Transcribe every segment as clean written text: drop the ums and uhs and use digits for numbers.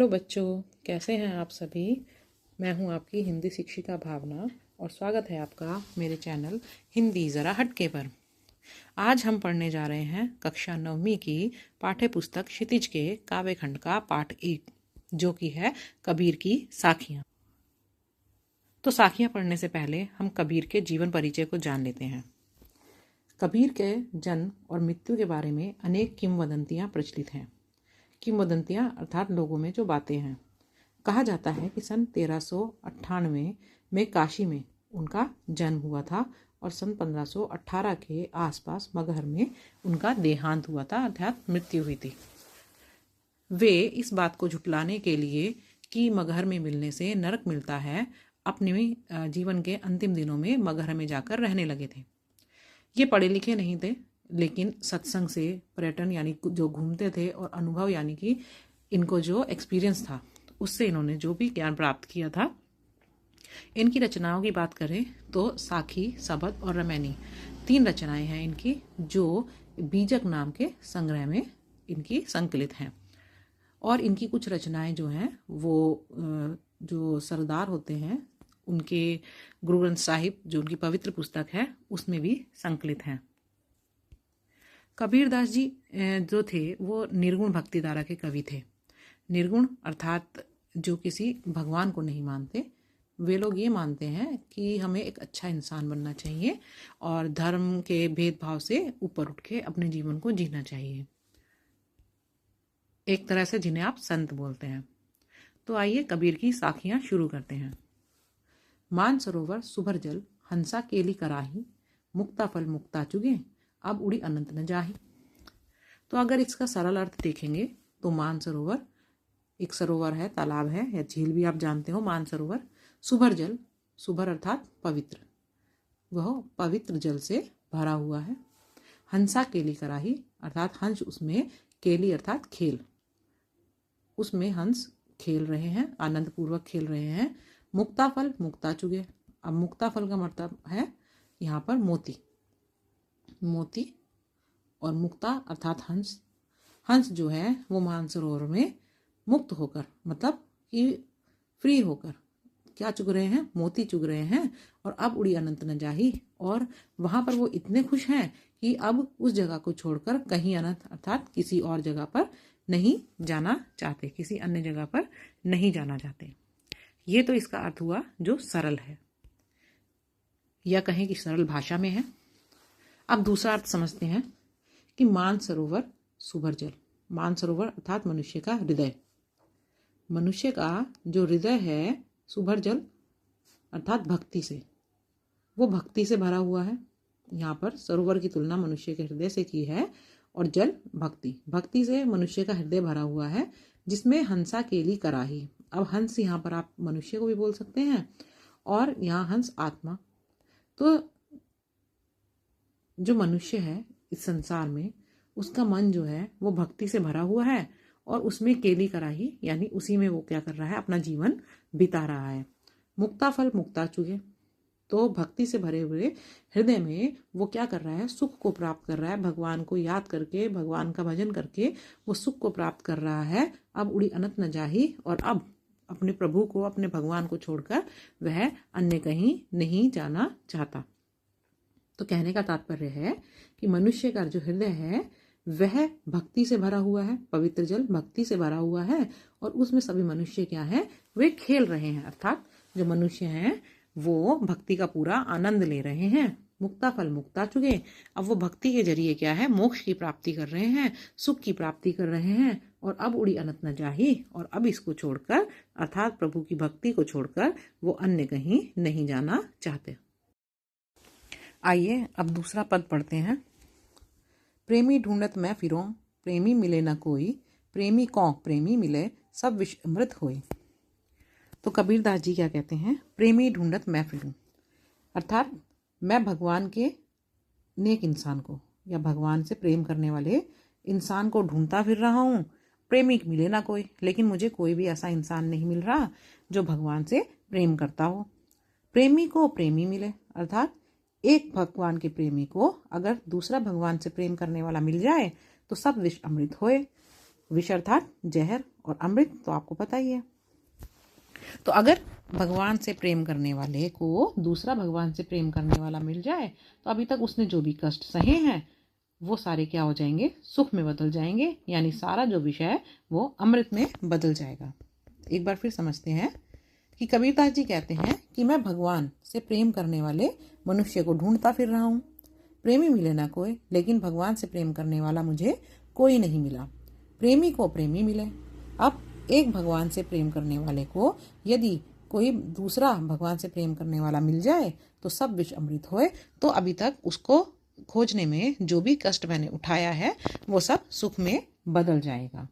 Hello बच्चों, कैसे हैं आप सभी। मैं हूं आपकी हिंदी शिक्षिका भावना और स्वागत है आपका मेरे चैनल हिंदी ज़रा हटके पर। आज हम पढ़ने जा रहे हैं कक्षा 9वीं की पाठ्य पुस्तक क्षितिज के काव्य खंड का पाठ 1, जो कि है कबीर की साखियाँ। तो साखियाँ पढ़ने से पहले हम कबीर के जीवन परिचय को जान लेते हैं। कबीर के जन्म और मृत्यु के बारे में अनेक किंवदंतियाँ प्रचलित हैं। किंवदंतियाँ अर्थात लोगों में जो बातें हैं। कहा जाता है कि सन 1398 में काशी में उनका जन्म हुआ था और सन 1518 के आसपास मगहर में उनका देहांत हुआ था, अर्थात मृत्यु हुई थी। वे इस बात को झुटलाने के लिए कि मगहर में मिलने से नरक मिलता है, अपने जीवन के अंतिम दिनों में मगहर में जाकर रहने लगे थे। ये पढ़े लिखे नहीं थे, लेकिन सत्संग से, पर्यटन यानी जो घूमते थे, और अनुभव यानी कि इनको जो एक्सपीरियंस था उससे इन्होंने जो भी ज्ञान प्राप्त किया था। इनकी रचनाओं की बात करें तो साखी, सबद और रमैनी 3 रचनाएं हैं इनकी, जो बीजक नाम के संग्रह में इनकी संकलित हैं। और इनकी कुछ रचनाएं जो हैं वो जो सरदार होते हैं उनके गुरु ग्रंथ साहिब, जो उनकी पवित्र पुस्तक है, उसमें भी संकलित हैं। कबीरदास जी जो थे वो निर्गुण भक्ति धारा के कवि थे। निर्गुण अर्थात जो किसी भगवान को नहीं मानते। वे लोग ये मानते हैं कि हमें एक अच्छा इंसान बनना चाहिए और धर्म के भेदभाव से ऊपर उठ के अपने जीवन को जीना चाहिए। एक तरह से जिन्हें आप संत बोलते हैं। तो आइए कबीर की साखियाँ शुरू करते हैं। मान सरोवर सुभर जल, हंसा केली कराही, मुक्ता फल मुक्ता चुगे, अब उड़ी अनंत न जाही। तो अगर इसका सरल अर्थ देखेंगे तो मान सरोवर एक सरोवर है, तालाब है या झील भी आप जानते हो, मान सरोवर। सुभर जल, सुभर अर्थात पवित्र, वह पवित्र जल से भरा हुआ है। हंसा केली कराही अर्थात हंस उसमें, केली अर्थात खेल, उसमें हंस खेल रहे हैं, आनंद पूर्वक खेल रहे हैं। मुक्ता फल मुक्ता चुगे, अब मुक्ता फल का मतलब है यहाँ पर मोती, मोती और मुक्ता अर्थात हंस। हंस जो है वो मानसरोवर में मुक्त होकर, मतलब कि फ्री होकर क्या चुग रहे हैं, मोती चुग रहे हैं। और अब उड़ी अनंत न जाही, और वहाँ पर वो इतने खुश हैं कि अब उस जगह को छोड़कर कहीं अनंत अर्थात किसी और जगह पर नहीं जाना चाहते, किसी अन्य जगह पर नहीं जाना चाहते। ये तो इसका अर्थ हुआ जो सरल है, या कहें कि सरल भाषा में है। अब दूसरा अर्थ समझते हैं कि मान सरोवर सुभर जल। मान सरोवर अर्थात मनुष्य का हृदय, मनुष्य का जो हृदय है, सुभर जल अर्थात भक्ति से, वो भक्ति से भरा हुआ है। यहाँ पर सरोवर की तुलना मनुष्य के हृदय से की है, और जल भक्ति, भक्ति से मनुष्य का हृदय भरा हुआ है, जिसमें हंसा केली कराही। अब हंस यहाँ पर आप मनुष्य को भी बोल सकते हैं, और यहाँ हंस आत्मा। तो जो मनुष्य है इस संसार में, उसका मन जो है वो भक्ति से भरा हुआ है, और उसमें केली कराही यानी उसी में वो क्या कर रहा है, अपना जीवन बिता रहा है। मुक्ता फल मुक्ता चुगे, तो भक्ति से भरे हुए हृदय में वो क्या कर रहा है, सुख को प्राप्त कर रहा है। भगवान को याद करके, भगवान का भजन करके वो सुख को प्राप्त कर रहा है। अब उड़ी अनंत न जाही, और अब अपने प्रभु को, अपने भगवान को छोड़कर वह अन्य कहीं नहीं जाना चाहता। तो कहने का तात्पर्य है कि मनुष्य का जो हृदय है वह भक्ति से भरा हुआ है, पवित्र जल भक्ति से भरा हुआ है, और उसमें सभी मनुष्य क्या है, वे खेल रहे हैं, अर्थात जो मनुष्य हैं वो भक्ति का पूरा आनंद ले रहे हैं। मुक्ता फल मुक्ता चुगे, अब वो भक्ति के जरिए क्या है, मोक्ष की प्राप्ति कर रहे हैं, सुख की प्राप्ति कर रहे हैं। और अब उड़ी अनंत न जाही, और अब इसको छोड़कर अर्थात प्रभु की भक्ति को छोड़कर वो अन्य कहीं नहीं जाना चाहते। आइए अब दूसरा पद पढ़ते हैं। प्रेमी ढूंढत मैं फिरों, प्रेमी मिले न कोई, प्रेमी कौं प्रेमी मिले, सब विष अमृत होई। तो कबीरदास जी क्या कहते हैं, प्रेमी ढूंढत मैं फिरूं, अर्थात मैं भगवान के नेक इंसान को या भगवान से प्रेम करने वाले इंसान को ढूंढता फिर रहा हूँ। प्रेमी मिले ना कोई, लेकिन मुझे कोई भी ऐसा इंसान नहीं मिल रहा जो भगवान से प्रेम करता हो। प्रेमी को प्रेमी मिले, अर्थात एक भगवान के प्रेमी को अगर दूसरा भगवान से प्रेम करने वाला मिल जाए तो सब विष अमृत होए। विष अर्थात जहर, और अमृत तो आपको पता ही है। तो अगर भगवान से प्रेम करने वाले को दूसरा भगवान से प्रेम करने वाला मिल जाए तो अभी तक उसने जो भी कष्ट सहे हैं वो सारे क्या हो जाएंगे, सुख में बदल जाएंगे, यानी सारा जो विषय है वो अमृत में बदल जाएगा। एक बार फिर समझते हैं कि कबीरदास जी कहते हैं कि मैं भगवान से प्रेम करने वाले मनुष्य को ढूंढता फिर रहा हूँ, प्रेमी मिले ना कोई, लेकिन भगवान से प्रेम करने वाला मुझे कोई नहीं मिला। प्रेमी को प्रेमी मिले। अब एक भगवान से प्रेम करने वाले को यदि कोई दूसरा भगवान से प्रेम करने वाला मिल जाए तो सब विष अमृत होए, तो अभी तक उसको खोजने में जो भी कष्ट मैंने उठाया है वो सब सुख में बदल जाएगा।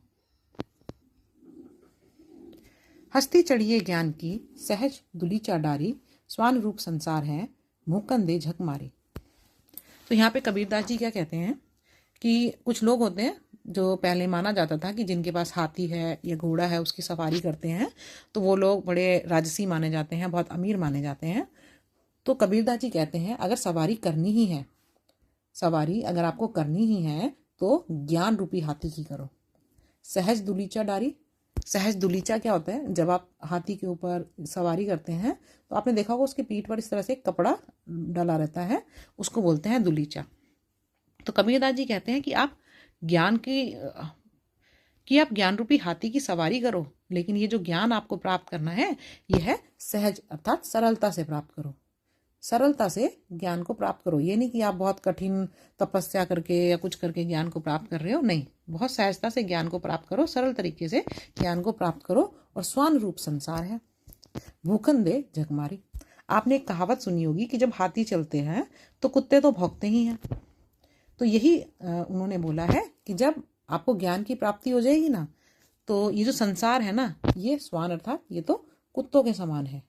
हस्ती चढ़िए ज्ञान की सहज दुलीचा डारी, स्वान रूप संसार है भूकन दे झक मारी। तो यहाँ पे कबीरदास जी क्या कहते हैं कि कुछ लोग होते हैं जो पहले माना जाता था कि जिनके पास हाथी है या घोड़ा है उसकी सवारी करते हैं तो वो लोग बड़े राजसी माने जाते हैं, बहुत अमीर माने जाते हैं। तो कबीरदास जी कहते हैं अगर सवारी करनी ही है, सवारी अगर आपको करनी ही है तो ज्ञान रूपी हाथी की करो। सहज दुलीचा डारी, सहज दुलीचा क्या होता है, जब आप हाथी के ऊपर सवारी करते हैं तो आपने देखा होगा उसके पीठ पर इस तरह से कपड़ा डला रहता है, उसको बोलते हैं दुलीचा। तो कबीरदास जी कहते हैं कि आप आप ज्ञान रूपी हाथी की सवारी करो, लेकिन ये जो ज्ञान आपको प्राप्त करना है ये है सहज अर्थात सरलता से प्राप्त करो। सरलता से ज्ञान को प्राप्त करो, ये नहीं कि आप बहुत कठिन तपस्या करके या कुछ करके ज्ञान को प्राप्त कर रहे हो, नहीं, बहुत सहजता से ज्ञान को प्राप्त करो, सरल तरीके से ज्ञान को प्राप्त करो। और स्वान रूप संसार है भूखन दे झकमारी। आपने एक कहावत सुनी होगी कि जब हाथी चलते हैं तो कुत्ते तो भौंकते ही हैं। तो यही उन्होंने बोला है कि जब आपको ज्ञान की प्राप्ति हो जाएगी ना तो ये जो संसार है ना ये स्वान अर्थात ये तो कुत्तों के समान है,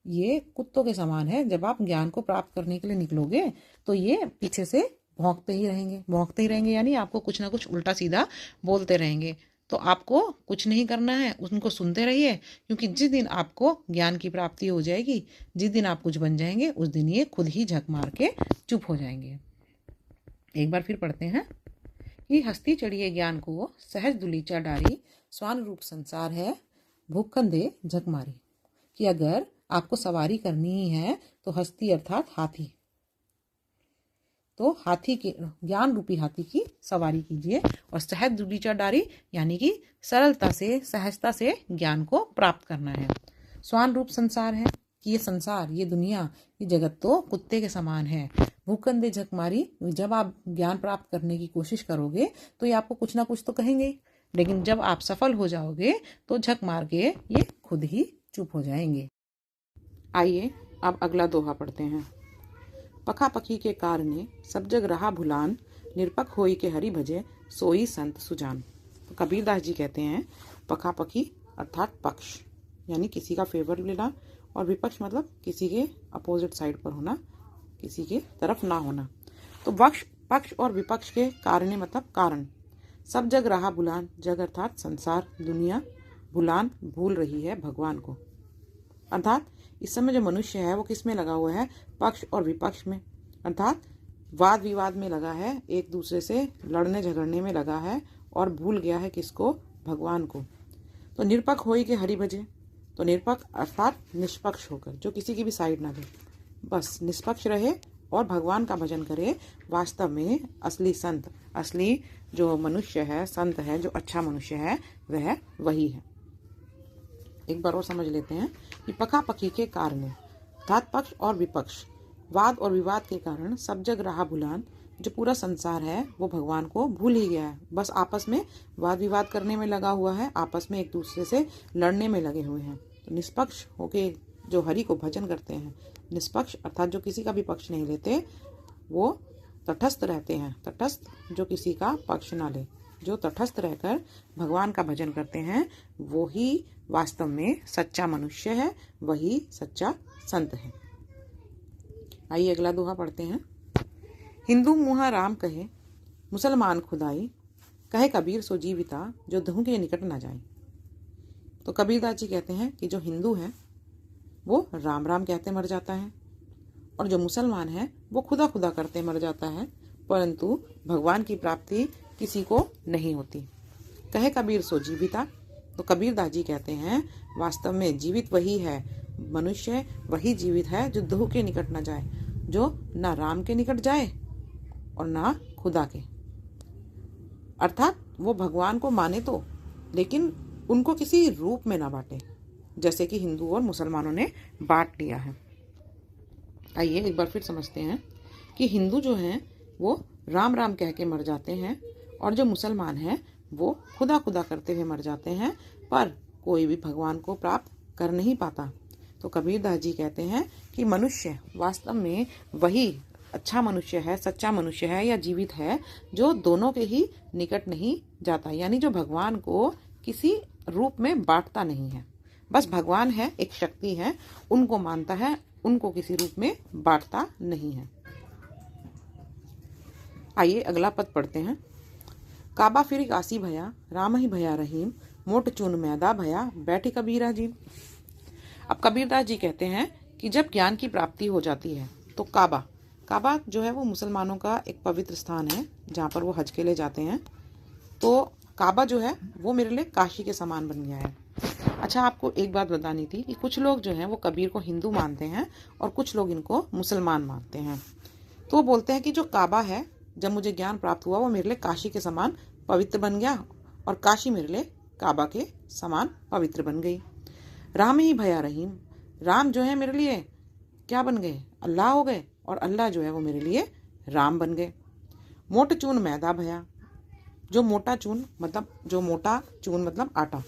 ये कुत्तों के समान है। जब आप ज्ञान को प्राप्त करने के लिए निकलोगे तो ये पीछे से भौंकते ही रहेंगे, यानी आपको कुछ ना कुछ उल्टा सीधा बोलते रहेंगे। तो आपको कुछ नहीं करना है, उनको सुनते रहिए, क्योंकि जिस दिन आपको ज्ञान की प्राप्ति हो जाएगी, जिस दिन आप कुछ बन जाएंगे, उस दिन ये खुद ही झक मार के चुप हो जाएंगे। एक बार फिर पढ़ते हैं कि हस्ती चढ़िए ज्ञान को सहज दुलीचा डारी, स्वान रूप संसार है भूखन दे झक मारी। कि अगर आपको सवारी करनी ही है तो हस्ती अर्थात हाथी, तो हाथी के ज्ञान रूपी हाथी की सवारी कीजिए और सहज दुलीचा डारी यानी कि सरलता से सहजता से ज्ञान को प्राप्त करना है। स्वान रूप संसार है कि ये संसार, ये दुनिया, ये जगत तो कुत्ते के समान है। भूखन दे झक मारी, जब आप ज्ञान प्राप्त करने की कोशिश करोगे तो ये आपको कुछ ना कुछ तो कहेंगे, लेकिन जब आप सफल हो जाओगे तो झक मार के ये खुद ही चुप हो जाएंगे। आइए अब अगला दोहा पढ़ते हैं। पखा पखी के कारणे सब जग रहा भुलान, निरपक होई के हरि भजे सोई संत सुजान। तो कबीरदास जी कहते हैं पखा पखी अर्थात पक्ष, यानी किसी का फेवर लेना, और विपक्ष मतलब किसी के अपोजिट साइड पर होना, किसी के तरफ ना होना। तो पक्ष और विपक्ष के कारणे मतलब कारण। सब जग रहा भुलान, जग अर्थात संसार दुनिया, भुलान भूल रही है भगवान को। अर्थात इस समय जो मनुष्य है वो किस में लगा हुआ है, पक्ष और विपक्ष में, अर्थात वाद विवाद में लगा है, एक दूसरे से लड़ने झगड़ने में लगा है और भूल गया है किसको, भगवान को। तो निरपक होई के हरि भजे, तो निरपक अर्थात निष्पक्ष होकर, जो किसी की भी साइड ना ले, बस निष्पक्ष रहे और भगवान का भजन करे। वास्तव में असली संत, असली जो मनुष्य है, संत है, जो अच्छा मनुष्य है वह वही है। एक बार और समझ लेते हैं कि पखा पखी के कारण अर्थात पक्ष और विपक्ष, वाद और विवाद के कारण सब जग रहा भुलान, जो पूरा संसार है वो भगवान को भूल ही गया है, बस आपस में वाद विवाद करने में लगा हुआ है, आपस में एक दूसरे से लड़ने में लगे हुए हैं। तो निष्पक्ष होके जो हरि को भजन करते हैं, निष्पक्ष अर्थात जो किसी का भी पक्ष नहीं लेते, वो तटस्थ रहते हैं। तटस्थ जो किसी का पक्ष ना ले, जो तटस्थ रहकर भगवान का भजन करते हैं, वो ही वास्तव में सच्चा मनुष्य है, वही सच्चा संत है। आइए अगला दोहा पढ़ते हैं। हिंदू मुहा राम कहे, मुसलमान खुदाई, कहे कबीर सो जीविता, जो धुं के निकट न जाए। तो कबीरदास जी कहते हैं कि जो हिंदू है वो राम राम कहते मर जाता है, और जो मुसलमान है वो खुदा खुदा करते मर जाता है, परंतु भगवान की प्राप्ति किसी को नहीं होती। कहे कबीर सो जीविता। तो कबीरदास जी कहते हैं वास्तव में जीवित वही है, मनुष्य वही जीवित है जो देह के निकट न जाए, जो ना राम के निकट जाए और ना खुदा के। अर्थात वो भगवान को माने तो, लेकिन उनको किसी रूप में ना बांटे, जैसे कि हिंदू और मुसलमानों ने बांट लिया है। आइए एक बार फिर समझते हैं कि हिंदू जो हैं वो राम राम कह के मर जाते हैं, और जो मुसलमान हैं वो खुदा खुदा करते हुए मर जाते हैं, पर कोई भी भगवान को प्राप्त कर नहीं पाता। तो कबीरदास जी कहते हैं कि मनुष्य वास्तव में वही अच्छा मनुष्य है, सच्चा मनुष्य है या जीवित है, जो दोनों के ही निकट नहीं जाता, यानी जो भगवान को किसी रूप में बांटता नहीं है। बस भगवान है, एक शक्ति है, उनको मानता है, उनको किसी रूप में बांटता नहीं है। आइए अगला पद पढ़ते हैं। काबा फिर काशी भया, राम ही भया रहीम, मोट चून मैदा भया, बैठी कबीरा जी। अब कबीरदास जी कहते हैं कि जब ज्ञान की प्राप्ति हो जाती है तो काबा जो है वो मुसलमानों का एक पवित्र स्थान है, जहाँ पर वो हज के लिए जाते हैं। तो काबा जो है वो मेरे लिए काशी के समान बन गया है। अच्छा, आपको एक बात बतानी थी कि कुछ लोग जो हैं वो कबीर को हिंदू मानते हैं और कुछ लोग इनको मुसलमान मानते हैं। तो वो बोलते हैं कि जो काबा है, जब मुझे ज्ञान प्राप्त हुआ वो मेरे लिए काशी के समान पवित्र बन गया, और काशी मेरे लिए काबा के समान पवित्र बन गई। राम ही भया रहीम, राम जो है मेरे लिए क्या बन गए? अल्लाह हो गए, और अल्लाह जो है वो मेरे लिए राम बन गए। मोट चून मैदा भया, जो मोटा चून मतलब आटा।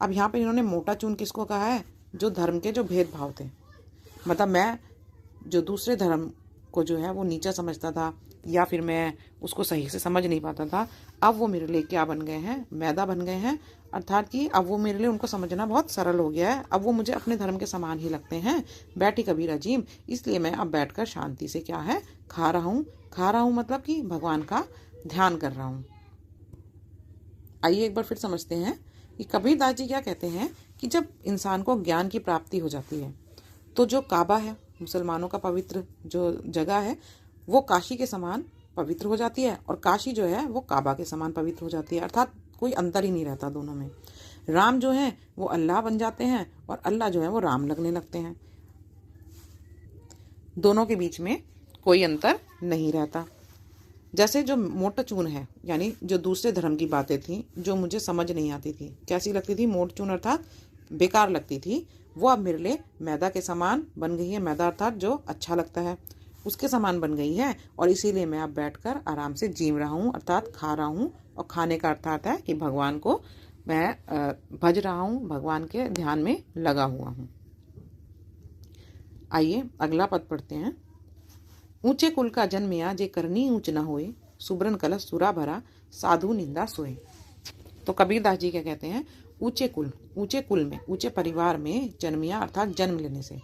अब यहाँ पे इन्होंने मोटा चून किसको कहा है? जो धर्म के जो भेदभाव थे, मतलब मैं जो दूसरे धर्म को जो है वो नीचा समझता था, या फिर मैं उसको सही से समझ नहीं पाता था, अब वो मेरे लिए क्या बन गए हैं? मैदा बन गए हैं। अर्थात कि अब वो मेरे लिए उनको समझना बहुत सरल हो गया है, अब वो मुझे अपने धर्म के समान ही लगते हैं। बैठी कबीर अजीम, इसलिए मैं अब बैठकर शांति से क्या है? खा रहा हूँ मतलब कि भगवान का ध्यान कर रहा हूँ। आइए एक बार फिर समझते हैं कि कबीरदास जी क्या कहते हैं कि जब इंसान को ज्ञान की प्राप्ति हो जाती है तो जो काबा है, मुसलमानों का पवित्र जो जगह है, वो काशी के समान पवित्र हो जाती है, और काशी जो है वो काबा के समान पवित्र हो जाती है। अर्थात कोई अंतर ही नहीं रहता दोनों में। राम जो है वो अल्लाह बन जाते हैं, और अल्लाह जो है वो राम लगने लगते हैं। दोनों के बीच में कोई अंतर नहीं रहता। जैसे जो मोटा चून है, यानी जो दूसरे धर्म की बातें थी जो मुझे समझ नहीं आती थी, कैसी लगती थी? मोट चून अर्थात बेकार लगती थी, वो अब मेरे लिए मैदा के समान बन गई है। मैदा अर्थात जो अच्छा लगता है, उसके समान बन गई है, और इसीलिए मैं अब बैठकर आराम से जीव रहा हूँ, अर्थात खा रहा हूँ। और खाने का अर्थ आता है कि भगवान को मैं भज रहा हूँ, भगवान के ध्यान में लगा हुआ हूँ। आइए अगला पद पढ़ते हैं। ऊंचे कुल का जन्मिया जे करनी ऊंच न होए, सुब्रन कलश सुरा भरा, साधु निंदा सोए। तो कबीरदास जी क्या कहते हैं? ऊंचे कुल में, ऊंचे परिवार में जन्मिया अर्थात जन्म लेने से,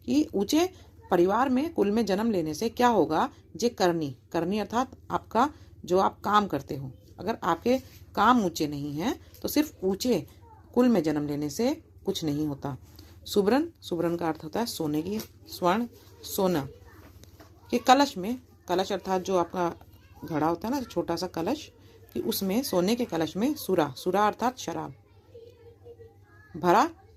कि ऊंचे परिवार में कुल में जन्म लेने से क्या होगा? जे करनी अर्थात आपका जो आप काम करते हो, अगर आपके काम ऊंचे नहीं हैं तो सिर्फ ऊंचे कुल में जन्म लेने से कुछ नहीं होता। सुब्रन का अर्थ होता है सोने की, स्वर्ण सोना के। कलश अर्थात जो आपका घड़ा होता है ना, छोटा सा कलश, कि उसमें सोने के कलश में सुरा अर्थात शराब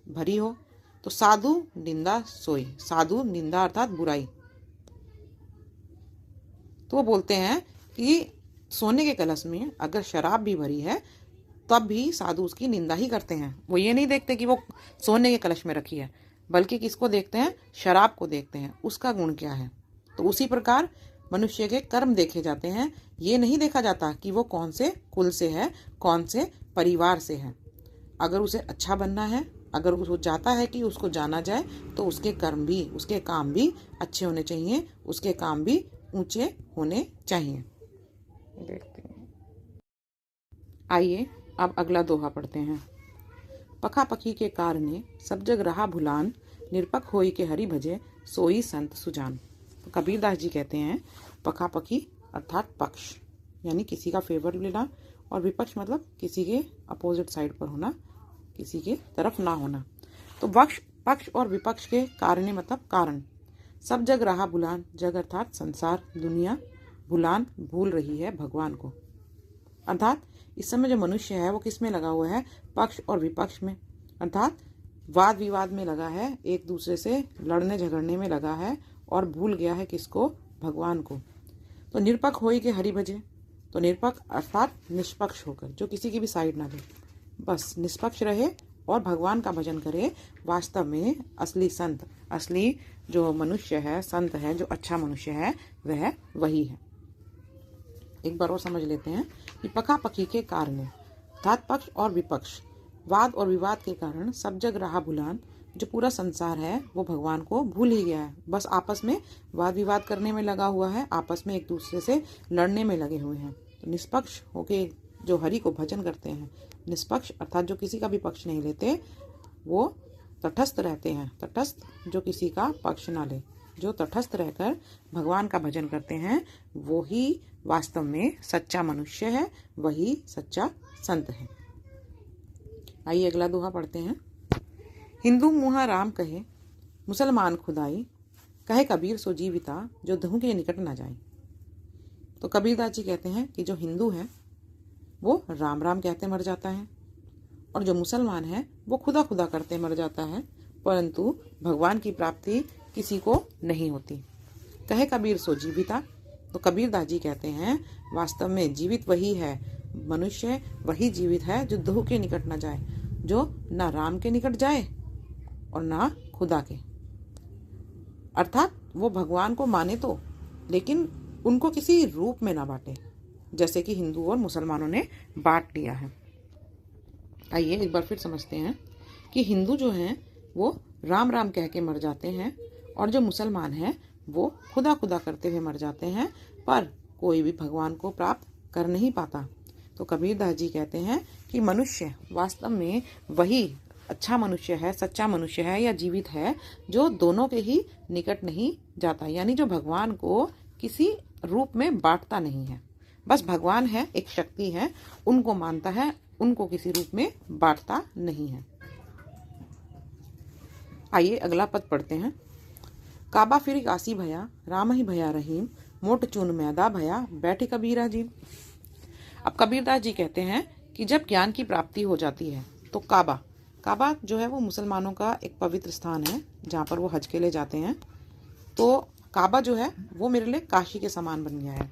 भरी हो। तो साधु निंदा सोई, साधु निंदा अर्थात बुराई। तो वो बोलते हैं कि सोने के कलश में अगर शराब भी भरी है तब भी साधु उसकी निंदा ही करते हैं। वो ये नहीं देखते कि वो सोने के कलश में रखी है, बल्कि किसको देखते हैं? शराब को देखते हैं, उसका गुण क्या है। तो उसी प्रकार मनुष्य के कर्म देखे जाते हैं, ये नहीं देखा जाता कि वो कौन से कुल से है, कौन से परिवार से है। अगर उसे अच्छा बनना है, अगर वो चाहता है कि उसको जाना जाए, तो उसके कर्म भी, उसके काम भी अच्छे होने चाहिए, उसके काम भी ऊंचे होने चाहिए। देखते हैं। आइए अब अगला दोहा पढ़ते हैं। पखा पखी के कारणे सब जग रहा भुलान, निरपक होई के हरि भजे, सोई संत सुजान। तो कबीरदास जी कहते हैं पखा पखी अर्थात पक्ष, यानी किसी का फेवर लेना, और विपक्ष मतलब किसी के अपोजिट साइड पर होना, किसी के तरफ ना होना। तो पक्ष और विपक्ष के कारणे मतलब कारण। सब जग रहा भुलान, जग अर्थात संसार, दुनिया, भुलान भूल रही है भगवान को। अर्थात इस समय जो मनुष्य है वो किस में लगा हुआ है? पक्ष और विपक्ष में, अर्थात वाद विवाद में लगा है, एक दूसरे से लड़ने झगड़ने में लगा है और भूल गया है किसको? भगवान को। तो निरपक्ष होई के हरि भजे, तो निरपक्ष अर्थात निष्पक्ष होकर, जो किसी की भी साइड ना ले, बस निष्पक्ष रहे और भगवान का भजन करे। वास्तव में असली संत, असली जो मनुष्य है, संत है, जो अच्छा मनुष्य है, वह वही है। एक बार और समझ लेते हैं कि पकापकी के कारण, अर्थात पक्ष और विपक्ष, वाद और विवाद के कारण सब जग रहा भुलान, जो पूरा संसार है वो भगवान को भूल ही गया है, बस आपस में वाद विवाद करने में लगा हुआ है, आपस में एक दूसरे से लड़ने में लगे हुए हैं। तो निष्पक्ष होके जो हरि को भजन करते हैं, निष्पक्ष अर्थात जो किसी का भी पक्ष नहीं लेते, वो तटस्थ रहते हैं। तटस्थ जो किसी का पक्ष ना ले, जो तटस्थ रहकर भगवान का भजन करते हैं, वो ही वास्तव में सच्चा मनुष्य है, वही सच्चा संत है। आइए अगला दोहा पढ़ते हैं। हिंदू मुँह राम कहे, मुसलमान खुदाई, कहे कबीर सो जीविता, जो दहु के निकट ना जाए। तो कबीरदास जी कहते हैं कि जो हिंदू है वो राम राम कहते मर जाता है, और जो मुसलमान है वो खुदा खुदा करते मर जाता है, परंतु भगवान की प्राप्ति किसी को नहीं होती। कहे कबीर सो जीविता, तो कबीरदास जी कहते हैं वास्तव में जीवित वही है, मनुष्य वही जीवित है जो दहु के निकट न जाए, जो ना राम के निकट जाए और ना खुदा के। अर्थात वो भगवान को माने तो, लेकिन उनको किसी रूप में ना बांटे, जैसे कि हिंदू और मुसलमानों ने बांट लिया है। आइए एक बार फिर समझते हैं कि हिंदू जो हैं वो राम राम कह के मर जाते हैं, और जो मुसलमान हैं वो खुदा खुदा करते हुए मर जाते हैं, पर कोई भी भगवान को प्राप्त कर नहीं पाता। तो कबीरदास जी कहते हैं कि मनुष्य वास्तव में वही अच्छा मनुष्य है, सच्चा मनुष्य है या जीवित है, जो दोनों के ही निकट नहीं जाता, यानी जो भगवान को किसी रूप में बांटता नहीं है, बस भगवान है, एक शक्ति है, उनको मानता है, उनको किसी रूप में बांटता नहीं है। आइए अगला पद पढ़ते हैं। काबा फिर काशी भया, राम ही भया रहीम, मोट चून मैदा भया, बैठे कबीरा जी। अब कबीरदास जी कहते हैं कि जब ज्ञान की प्राप्ति हो जाती है तो काबा जो है वो मुसलमानों का एक पवित्र स्थान है, जहाँ पर वो हज के लिए जाते हैं। तो काबा जो है वो मेरे लिए काशी के समान बन गया है।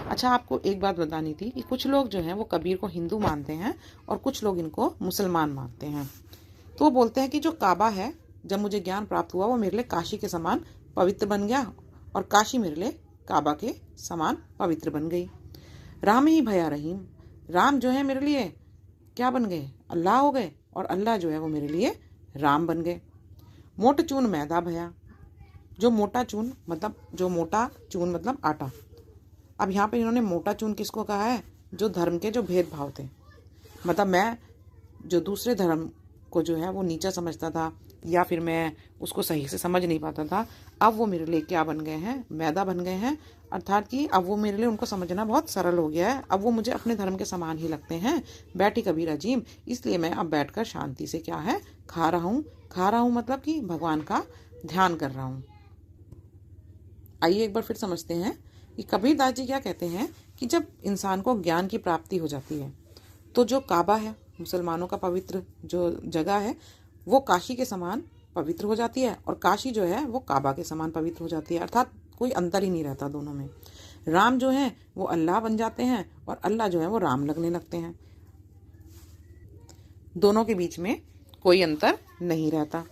अच्छा, आपको एक बात बतानी थी कि कुछ लोग जो हैं वो कबीर को हिंदू मानते हैं और कुछ लोग इनको मुसलमान मानते हैं। तो वो बोलते हैं कि जो काबा है, जब मुझे ज्ञान प्राप्त हुआ वो मेरे लिए काशी के समान पवित्र बन गया, और काशी मेरे लिए काबा के समान पवित्र बन गई। राम ही भया रहीम, राम जो है मेरे लिए क्या बन गए? अल्लाह हो गए, और अल्लाह जो है वो मेरे लिए राम बन गए। मोट चून मैदा भया, जो मोटा चून मतलब आटा। अब यहाँ पे इन्होंने मोटा चून किसको कहा है? जो धर्म के जो भेदभाव थे, मतलब मैं जो दूसरे धर्म को जो है वो नीचा समझता था, या फिर मैं उसको सही से समझ नहीं पाता था, अब वो मेरे लिए क्या बन गए हैं? मैदा बन गए हैं। अर्थात कि अब वो मेरे लिए उनको समझना बहुत सरल हो गया है, अब वो मुझे अपने धर्म के समान ही लगते हैं। बैठी कबीर अजीम, इसलिए मैं अब बैठकर शांति से क्या है खा रहा हूँ, मतलब कि भगवान का ध्यान कर रहा हूँ। आइए एक बार फिर समझते हैं कि कबीरदास जी क्या कहते हैं कि जब इंसान को ज्ञान की प्राप्ति हो जाती है तो जो काबा है, मुसलमानों का पवित्र जो जगह है, वो काशी के समान पवित्र हो जाती है, और काशी जो है वो काबा के समान पवित्र हो जाती है। अर्थात कोई अंतर ही नहीं रहता दोनों में। राम जो है वो अल्लाह बन जाते हैं, और अल्लाह जो है वो राम लगने लगते हैं। दोनों के बीच में कोई अंतर नहीं रहता।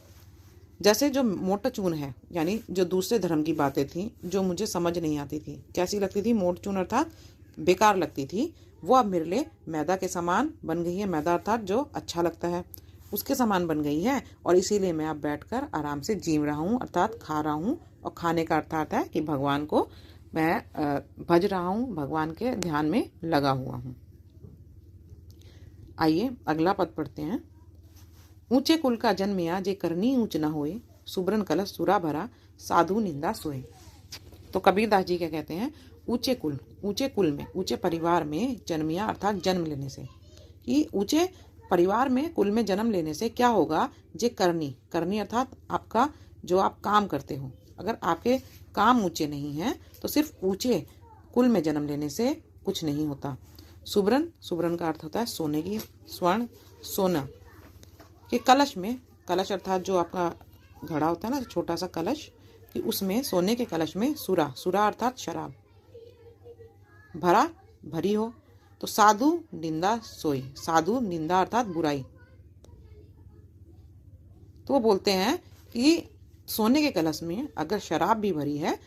जैसे जो मोटा चून है, यानी जो दूसरे धर्म की बातें थी जो मुझे समझ नहीं आती थी, कैसी लगती थी? मोट चून अर्थात बेकार लगती थी, वो अब मेरे लिए मैदा के समान बन गई है। मैदा अर्थात जो अच्छा लगता है उसके समान बन गई है, और इसीलिए मैं अब बैठकर आराम से जीव रहा हूँ, अर्थात खा रहा हूँ। और खाने का अर्थात है कि भगवान को मैं भज रहा हूँ, भगवान के ध्यान में लगा हुआ हूँ। आइए अगला पद पढ़ते हैं। ऊंचे कुल का जन्मिया, जे करनी ऊंच न होए, सुब्रन कलश सुरा भरा, साधु निंदा सोए। तो कबीरदास जी क्या कहते हैं? ऊंचे कुल में, ऊंचे परिवार में जन्मिया अर्थात जन्म लेने से, कि ऊंचे परिवार में कुल में जन्म लेने से क्या होगा? जे करनी अर्थात आपका जो आप काम करते हो, अगर आपके काम ऊंचे नहीं हैं तो सिर्फ ऊंचे कुल में जन्म लेने से कुछ नहीं होता। सुबरन, सुबरन का अर्थ होता है सोने की, स्वर्ण सोना। कि कलश में, कलश अर्थात जो आपका घड़ा होता है ना, छोटा सा कलश, कि उसमें सोने के कलश में सुरा, सुरा अर्थात शराब, भरा भरी हो। तो साधु निंदा सोई, साधु निंदा अर्थात बुराई। तो वो बोलते हैं कि सोने के कलश में अगर शराब भी भरी है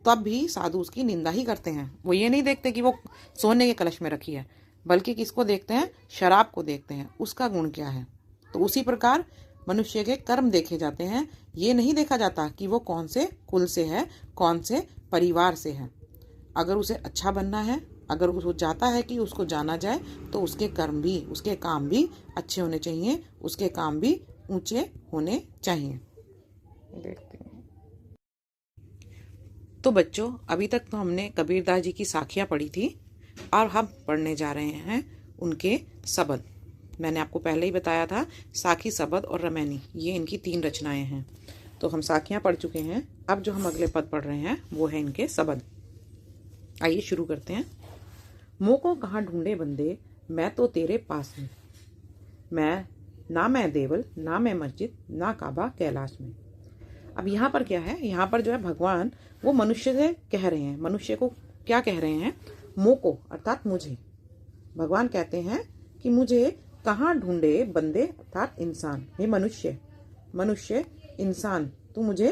तब भी साधु उसकी निंदा ही करते हैं। वो ये नहीं देखते कि वो सोने के कलश में रखी है, बल्कि किसको देखते हैं? शराब को देखते हैं, उसका गुण क्या है। तो उसी प्रकार मनुष्य के कर्म देखे जाते हैं, ये नहीं देखा जाता कि वो कौन से कुल से है, कौन से परिवार से है। अगर उसे अच्छा बनना है, अगर वो चाहता है कि उसको जाना जाए, तो उसके कर्म भी, उसके काम भी अच्छे होने चाहिए, उसके काम भी ऊंचे होने चाहिए। देखते हैं। तो बच्चों, अभी तक तो हमने कबीरदास जी की साखियाँ पढ़ी थी और हम पढ़ने जा रहे हैं उनके सबद। मैंने आपको पहले ही बताया था, साखी, सबद और रमैनी, ये इनकी 3 रचनाएं हैं। तो हम साखियाँ पढ़ चुके हैं। अब जो हम अगले पद पढ़ रहे हैं वो है इनके सबद। आइए शुरू करते हैं। मुँह को कहाँ ढूंढे बंदे, मैं तो तेरे पास हूँ। मैं देवल, ना मैं मस्जिद, ना काबा कैलाश में। अब यहाँ पर क्या है? यहाँ पर जो है भगवान वो मनुष्य से कह रहे हैं। मनुष्य को क्या कह रहे हैं? मुँह को अर्थात मुझे। भगवान कहते हैं कि मुझे कहाँ ढूंढे बंदे अर्थात इंसान। हे मनुष्य, मनुष्य इंसान, तू मुझे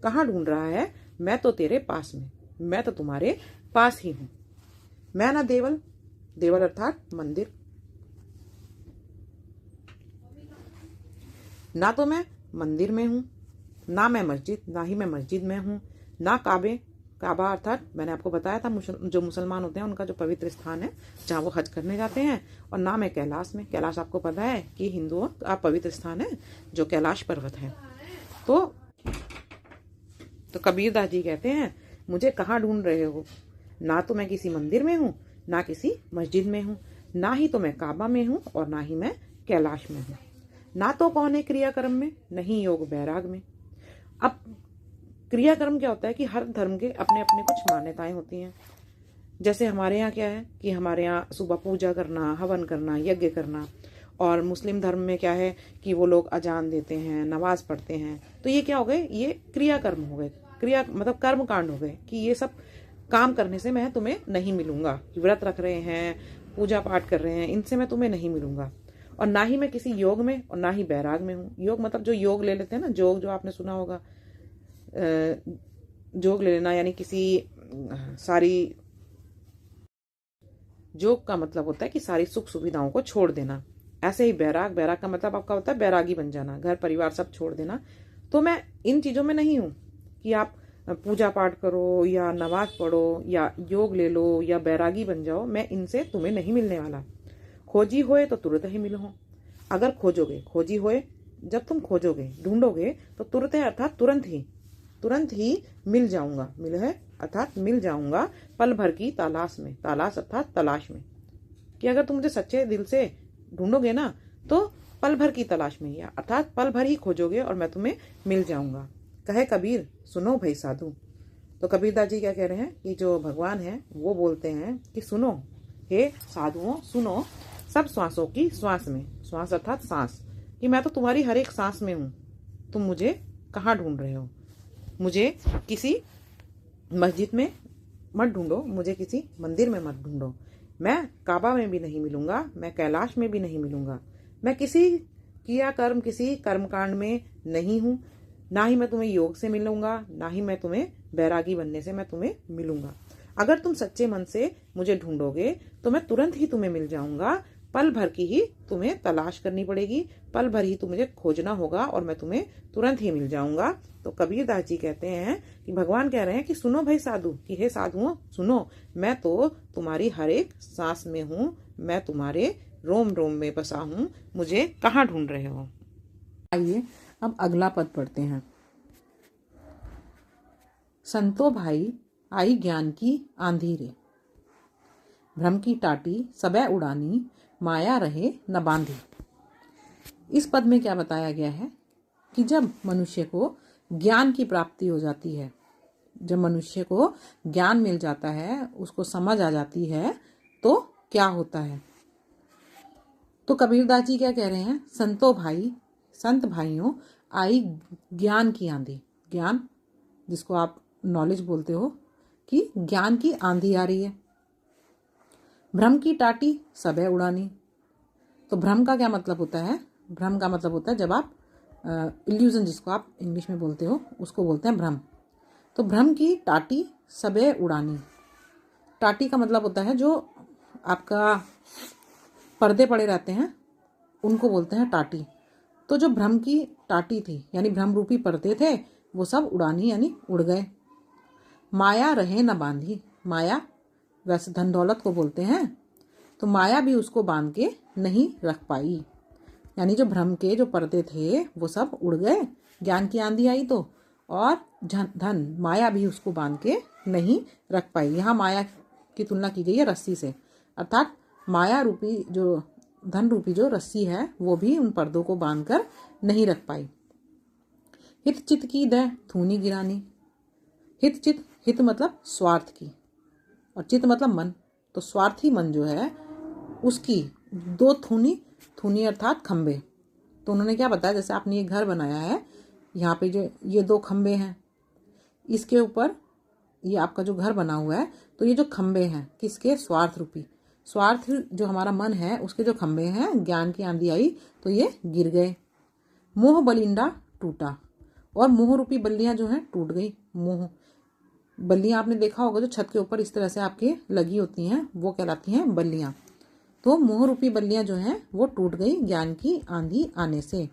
कहाँ ढूंढ रहा है? मैं तो तेरे पास में, मैं तो तुम्हारे पास ही हूँ। मैं ना देवल, देवल अर्थात मंदिर, ना तो मैं मंदिर में हूँ, ना मैं मस्जिद, ना ही मैं मस्जिद में हूँ, ना काबे, काबा अर्थात मैंने आपको बताया था जो मुसलमान होते हैं उनका जो पवित्र स्थान है जहाँ वो हज करने जाते हैं, और ना मैं कैलाश में। कैलाश आपको पता है कि हिंदुओं का पवित्र स्थान है जो कैलाश पर्वत है। तो कबीरदास जी कहते हैं मुझे कहाँ ढूंढ रहे हो? ना तो मैं किसी मंदिर में हूँ, ना किसी मस्जिद में हूँ, ना ही तो मैं काबा में हूँ और ना ही मैं कैलाश में हूँ। ना तो कौन है क्रियाकर्म में, नहीं योग बैराग में। अब क्रियाकर्म क्या होता है कि हर धर्म के अपने अपने कुछ मान्यताएं होती हैं। जैसे हमारे यहाँ क्या है कि हमारे यहाँ सुबह पूजा करना, हवन करना, यज्ञ करना। और मुस्लिम धर्म में क्या है कि वो लोग अजान देते हैं, नमाज पढ़ते हैं। तो ये क्या हो गए? ये क्रियाकर्म हो गए। क्रिया मतलब कर्म कांड हो गए कि ये सब काम करने से मैं तुम्हें नहीं मिलूंगा। व्रत रख रहे हैं, पूजा पाठ कर रहे हैं, इनसे मैं तुम्हें नहीं मिलूंगा। और ना ही मैं किसी योग में और ना ही बैराग में हूँ। योग मतलब जो योग ले लेते हैं ना, जोग जो आपने सुना होगा, जोग ले लेना, यानी किसी सारी, जोग का मतलब होता है कि सारी सुख सुविधाओं को छोड़ देना। ऐसे ही बैराग, बैराग का मतलब आपका होता है बैरागी बन जाना, घर परिवार सब छोड़ देना। तो मैं इन चीजों में नहीं हूँ कि आप पूजा पाठ करो या नमाज पढ़ो या योग ले लो या बैरागी बन जाओ। मैं इनसे तुम्हें नहीं मिलने वाला। खोजी होए तो तुरंत ही मिलो। अगर खोजोगे, खोजी होए, जब तुम खोजोगे, ढूंढोगे तो तुरंत है अर्थात तुरंत ही मिल जाऊंगा। मिल है अर्थात मिल जाऊंगा पल भर की तलाश में, तलाश अर्थात तलाश में। कि अगर तुम मुझे सच्चे दिल से ढूंढोगे ना तो पल भर की तलाश में, या अर्थात पल भर ही खोजोगे और मैं तुम्हें मिल जाऊंगा। कहे कबीर सुनो भाई साधु। तो कबीरदास जी क्या कह रहे हैं कि जो भगवान है वो बोलते हैं कि सुनो हे साधुओं, सुनो सब श्वासों की श्वास में, श्वास अर्थात सांस, कि मैं तो तुम्हारी हर एक सांस में हूं। तुम मुझे कहाँ ढूंढ रहे हो? मुझे किसी मस्जिद में मत ढूंढो, मुझे किसी मंदिर में मत ढूंढो। मैं काबा में भी नहीं मिलूंगा, मैं कैलाश में भी नहीं मिलूंगा। मैं किसी क्रियाकर्म, किसी कर्मकांड में नहीं हूं। ना ही मैं तुम्हें योग से मिलूंगा, ना ही मैं तुम्हें बैरागी बनने से मैं तुम्हें मिलूंगा। अगर तुम सच्चे मन से मुझे ढूंढोगे तो मैं तुरंत ही तुम्हें मिल जाऊंगा। पल भर की ही तुम्हें तलाश करनी पड़ेगी, पल भर ही मुझे खोजना होगा और मैं तुम्हें तुरंत ही मिल जाऊंगा। तो कबीरदास जी कहते हैं कि भगवान कह रहे हैं कि सुनो भाई साधु, कि हे साधुओं सुनो, मैं तो तुम्हारी हर एक सांस में हूँ, मैं तुम्हारे रोम रोम में बसा हूँ। मुझे कहाँ ढूंढ रहे हो? आइए अब अगला पद पढ़ते हैं। संतो भाई आई ज्ञान की आंधी रे, भ्रम की टाटी सबे उड़ानी, माया रहे न बांधी। इस पद में क्या बताया गया है कि जब मनुष्य को ज्ञान की प्राप्ति हो जाती है, जब मनुष्य को ज्ञान मिल जाता है, उसको समझ आ जाती है, तो क्या होता है। तो कबीरदास जी क्या कह रहे हैं, संत भाइयों, आई ज्ञान की आंधी। ज्ञान जिसको आप नॉलेज बोलते हो, कि ज्ञान की आंधी आ रही है। भ्रम की टाटी सबे उड़ानी। तो भ्रम का क्या मतलब होता है, भ्रम का मतलब होता है जब आप इल्यूजन, जिसको आप इंग्लिश में बोलते हो, उसको बोलते हैं भ्रम। तो भ्रम की टाटी सबे उड़ानी। टाटी का मतलब होता है जो आपका पर्दे पड़े रहते हैं, उनको बोलते हैं टाटी। तो जो भ्रम की टाटी थी, यानी भ्रम रूपी पर्दे थे, वो सब उड़ानी यानी उड़ गए। माया रहे न बांधी। माया वैसे धन दौलत को बोलते हैं, तो माया भी उसको बांध के नहीं रख पाई। यानी जो भ्रम के जो पर्दे थे वो सब उड़ गए, ज्ञान की आंधी आई तो, और धन माया भी उसको बांध के नहीं रख पाई। यहाँ माया की तुलना की गई है रस्सी से, अर्थात माया रूपी जो धन रूपी जो रस्सी है वो भी उन पर्दों को बांध कर नहीं रख पाई। हित चित की दह थूनी गिरानी। हित चित, हित मतलब स्वार्थ की, और चित मतलब मन। तो स्वार्थी मन जो है उसकी दो थूनी अर्थात खंबे। तो उन्होंने क्या बताया, जैसे आपने ये घर बनाया है, यहाँ पे जो ये दो खंबे हैं, इसके ऊपर ये आपका जो घर बना हुआ है, तो ये जो खंबे हैं किसके, स्वार्थ रूपी, स्वार्थ जो हमारा मन है उसके जो खंबे हैं, ज्ञान की आंधी आई तो ये गिर गए। मोह बलिंडा टूटा। और मोह रूपी बल्लियां जो हैं टूट गई। मोह बल्लियां आपने देखा होगा जो छत के ऊपर इस तरह से आपके लगी होती हैं, वो कहलाती हैं बल्लियां। तो मोह रूपी बल्लियां जो हैं वो टूट गई ज्ञान की आंधी आने से।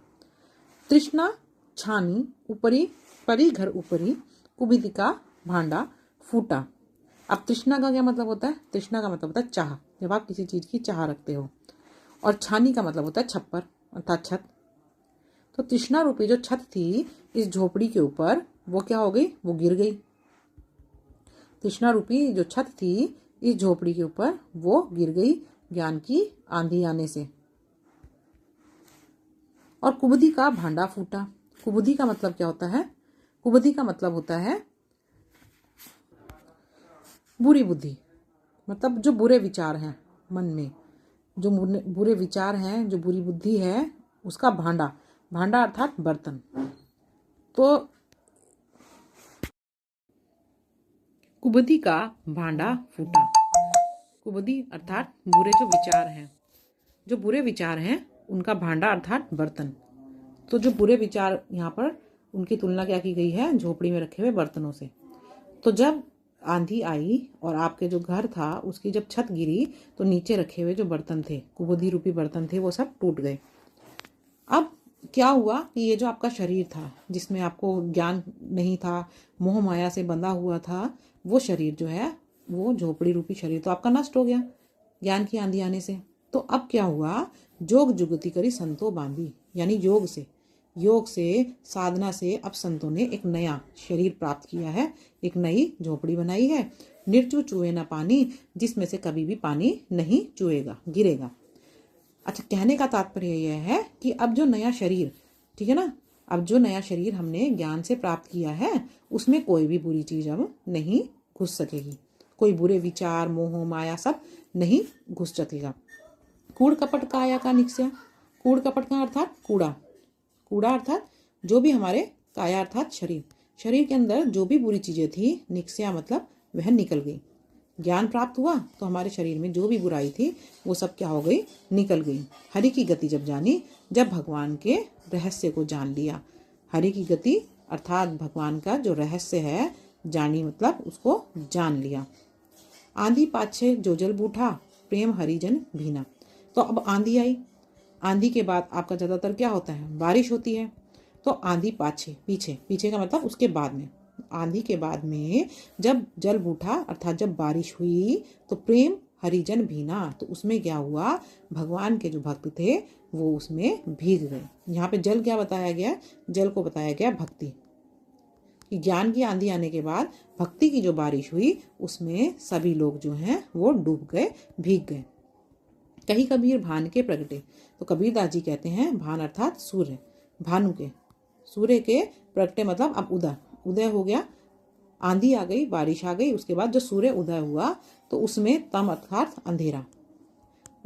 तृष्णा छानी ऊपरी परी घर ऊपरी, कुबिधि का भांडा फूटा। अब तृष्णा का क्या मतलब होता है, तृष्णा का मतलब होता है चाह, जब आप किसी चीज की चाह रखते हो। और छानी का मतलब होता है छप्पर अर्थात छत। तो तृष्णा रूपी जो छत थी इस झोपड़ी के ऊपर, वो क्या हो गई, वो गिर गई। तृष्णा रूपी जो छत थी इस झोपड़ी के ऊपर वो गिर गई ज्ञान की आंधी आने से। और कुबुद्धि का भांडा फूटा। कुबुद्धि का मतलब क्या होता है, कुबुद्धि का मतलब होता है बुरी बुद्धि, मतलब जो बुरे विचार हैं मन में, जो बुरे विचार हैं, जो बुरी बुद्धि है, उसका भांडा, भांडा अर्थात बर्तन। तो कुबुद्धि का भांडा फूटा। कुबुद्धि अर्थात बुरे जो विचार हैं, जो बुरे विचार हैं उनका भांडा अर्थात बर्तन। तो जो बुरे विचार, यहाँ पर उनकी तुलना क्या की गई है, झोपड़ी में रखे हुए बर्तनों से। तो जब आंधी आई और आपके जो घर था उसकी जब छत गिरी, तो नीचे रखे हुए जो बर्तन थे, कुबुद्धि रूपी बर्तन थे, वो सब टूट गए। अब क्या हुआ कि ये जो आपका शरीर था जिसमें आपको ज्ञान नहीं था, मोह माया से बंधा हुआ था, वो शरीर जो है, वो झोपड़ी रूपी शरीर तो आपका नष्ट हो गया ज्ञान की आंधी आने से। तो अब क्या हुआ, जोग जुगति करी संतो बांधी। यानी योग से साधना से अब संतों ने एक नया शरीर प्राप्त किया है, एक नई झोपड़ी बनाई है। निर्चु चुए ना पानी, जिसमें से कभी भी पानी नहीं चुएगा, गिरेगा। अच्छा, कहने का तात्पर्य यह है कि अब जो नया शरीर, ठीक है ना, अब जो नया शरीर हमने ज्ञान से प्राप्त किया है उसमें कोई भी बुरी चीज अब नहीं घुस सकेगी, कोई बुरे विचार मोह माया सब नहीं घुस सकेगा। कूड़ कपट काया का निक्स्या। कूड़ कपट का अर्थात कूड़ा, कूड़ा अर्थात जो भी हमारे काया अर्थात शरीर के अंदर जो भी बुरी चीजें थी, निक्स्या मतलब वह निकल गई। ज्ञान प्राप्त हुआ तो हमारे शरीर में जो भी बुराई थी वो सब क्या हो गई, निकल गई। हरि की गति जब जानी, जब भगवान के रहस्य को जान लिया। हरि की गति अर्थात भगवान का जो रहस्य है जानी, मतलब उसको जान लिया। आंधी पाछे जो जल बूठा, प्रेम हरिजन भीना। तो अब आंधी आई, आंधी के बाद आपका ज्यादातर क्या होता है, बारिश होती है। तो आंधी पाछे, पीछे का मतलब उसके बाद में, आंधी के बाद में जब जल बूठा अर्थात जब बारिश हुई, तो प्रेम हरिजन भीना। तो उसमें क्या हुआ, भगवान के जो भक्त थे वो उसमें भीग गए। यहाँ पे जल क्या बताया गया, जल को बताया गया भक्ति, कि ज्ञान की आंधी आने के बाद भक्ति की जो बारिश हुई उसमें सभी लोग जो हैं वो डूब गए, भीग गए। कहीं कबीर भान के प्रगटे। तो कबीरदास जी कहते हैं भान अर्थात सूर्य, भानु के, सूर्य के प्रगटे मतलब अब उदय हो गया, आंधी आ गई, बारिश आ गई, उसके बाद जो सूर्य उदय हुआ तो उसमें तम अर्थात अंधेरा,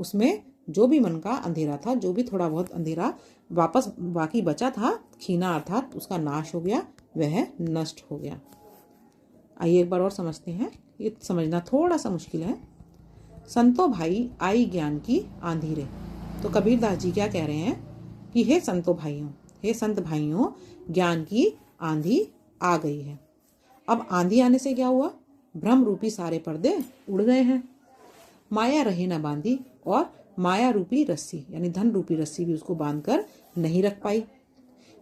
उसमें जो भी मन का अंधेरा था, जो भी थोड़ा बहुत अंधेरा वापस बाकी बचा था, क्षीणा अर्थात उसका नाश हो गया, वह नष्ट हो गया। आइए एक बार और समझते हैं, ये समझना थोड़ा सा मुश्किल है। संतो भाई आई ज्ञान की आंधी रे। तो कबीरदास जी क्या कह रहे हैं कि हे संतो भाइयों, हे संत भाइयों, ज्ञान की आंधी आ गई है। अब आंधी आने से क्या हुआ? भ्रम रूपी सारे पर्दे उड़ गए हैं, माया रही न बांधी, और माया रूपी रस्सी यानी धन रूपी रस्सी भी उसको बांधकर नहीं रख पाई।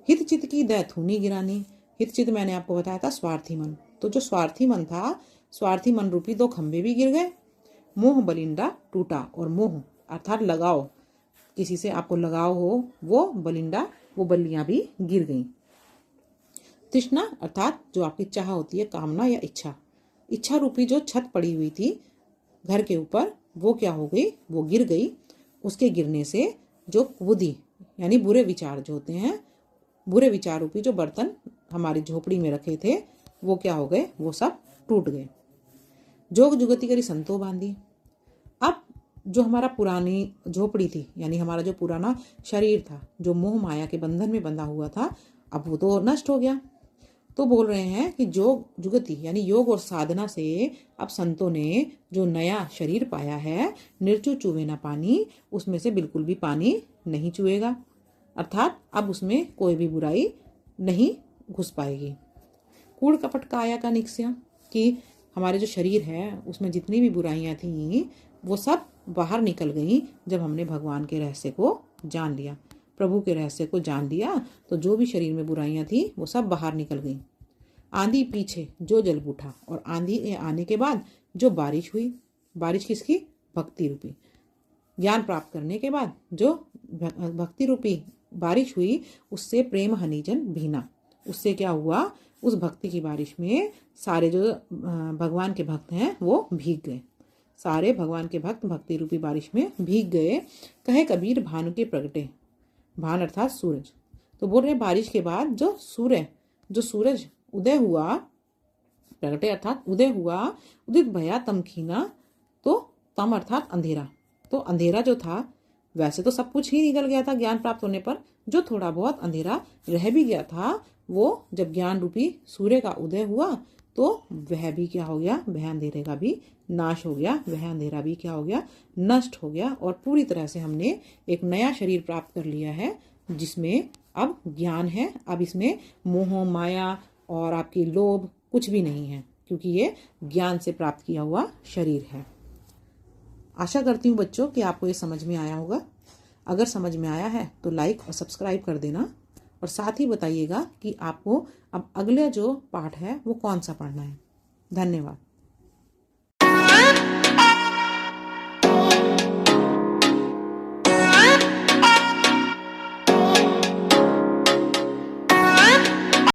हित चित की दैथुनी गिरानी। हित चित मैंने आपको बताया था स्वार्थी मन, तो जो स्वार्थी मन था, स्वार्थी मन रूपी 2 खंभे भी गिर गए। मोह बलिंडा टूटा, और मोह अर्थात लगाव, किसी से आपको लगाव हो, वो बलिंडा, वो बल्लियां भी गिर गईं। तृष्णा अर्थात जो आपकी चाह होती है, कामना या इच्छा, इच्छा रूपी जो छत पड़ी हुई थी घर के ऊपर, वो क्या हो गई? वो गिर गई। उसके गिरने से जो बुद्धि यानी बुरे विचार जो होते हैं, बुरे विचार रूपी जो बर्तन हमारी झोपड़ी में रखे थे, वो क्या हो गए? वो सब टूट गए। जोग जुगति करी संतो बांधी। अब जो हमारा पुरानी झोपड़ी थी, यानी हमारा जो पुराना शरीर था, जो मोह माया के बंधन में बंधा हुआ था, अब वो तो नष्ट हो गया। तो बोल रहे हैं कि जोग जुगति यानी योग और साधना से अब संतों ने जो नया शरीर पाया है, निर्चु चुवे ना पानी, उसमें से बिल्कुल भी पानी नहीं चुएगा, अर्थात अब उसमें कोई भी बुराई नहीं घुस पाएगी। कूड़ कपट काया का निक्स्या, कि हमारे जो शरीर है उसमें जितनी भी बुराइयां थी वो सब बाहर निकल गई जब हमने भगवान के रहस्य को जान लिया, प्रभु के रहस्य को जान लिया, तो जो भी शरीर में बुराइयां थी वो सब बाहर निकल गई। आंधी पीछे जो जल उठा, और आंधी आने के बाद जो बारिश हुई, बारिश किसकी? भक्ति रूपी। ज्ञान प्राप्त करने के बाद जो भक्ति रूपी बारिश हुई, उससे प्रेम हनिजन भीना, उससे क्या हुआ? उस भक्ति की बारिश में सारे जो भगवान के भक्त हैं वो भीग गए, सारे भगवान के भक्त भक्ति रूपी बारिश में भीग गए। कहे कबीर भानु के प्रगटे, भान अर्थात सूरज। तो बोल रहे बारिश के बाद जो सूरज उदय हुआ, प्रगटे अर्थात उदय हुआ, उदित भया तम खीना, तो तम अर्थात अंधेरा। तो अंधेरा जो था, वैसे तो सब कुछ ही निकल गया था ज्ञान प्राप्त होने पर, जो थोड़ा बहुत अंधेरा रह भी गया था, वो जब ज्ञान रूपी सूर्य का उदय हुआ तो वह भी क्या हो गया? वह अंधेरे का भी नाश हो गया, वह अंधेरा भी क्या हो गया? नष्ट हो गया, और पूरी तरह से हमने एक नया शरीर प्राप्त कर लिया है, जिसमें अब ज्ञान है। अब इसमें मोह माया और आपकी लोभ कुछ भी नहीं है, क्योंकि ये ज्ञान से प्राप्त किया हुआ शरीर है। आशा करती हूँ बच्चों कि आपको ये समझ में आया होगा। अगर समझ में आया है तो लाइक और सब्सक्राइब कर देना, और साथ ही बताइएगा कि आपको अब अगला जो पाठ है वो कौन सा पढ़ना है। धन्यवाद।